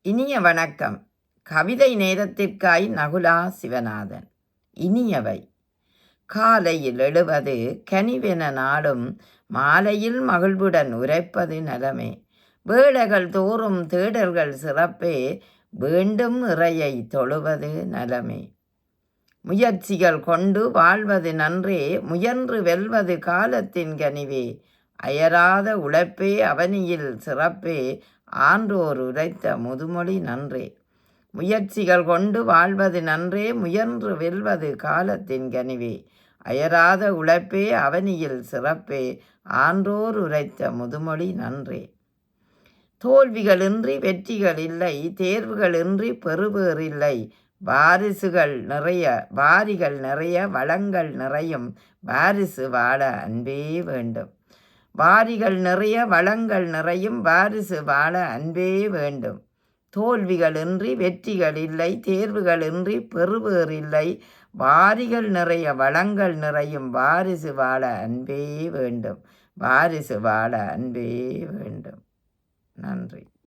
இனிய வணக்கம். கவிதை நேரத்திற்காய் நகுலா சிவநாதன். இனியவை. காலையில் எழுவது கனிவென நாளும் மாலையில் மகிழ்வுடன் உரைப்பது நலமே. வேளைகள் தோறும் தேடல்கள் சிறப்பே, வேண்டும் இறையை தொழுவது நலமே. முயற்சிகள் கொண்டு வாழ்வது நன்றே, முயன்று வெல்வது காலத்தின் கனிவே. அயராத உழைப்பே அவனியில் சிறப்பே, ஆன்றோர் உரைத்த முதுமொழி நன்றே. முயற்சிகள் கொண்டு வாழ்வது நன்றே, முயன்று வெல்வது காலத்தின் கனிவே. அயராத உழைப்பே அவனியில் சிறப்பே, ஆன்றோர் உரைத்த முதுமொழி நன்றே. தோல்விகளின்றி வெற்றிகள் இல்லை, தேர்வுகளின்றி பெறுபேறு இல்லை. வாரிகள் நிறைய வளங்கள் நிறையும், வாரிசு வாழ அன்பே வேண்டும். வாரிகள் நிறைய வளங்கள் நிறையும், வாரிசு வாழ அன்பே வேண்டும். தோல்விகளின்றி வெற்றிகள் இல்லை, தேர்வுகளின்றி பெறுபேறு இல்லை. வாரிகள் நிறைய வளங்கள் நிறையும், வாரிசு வாழ அன்பே வேண்டும். வாரிசு வாழ அன்பே வேண்டும். நன்றி.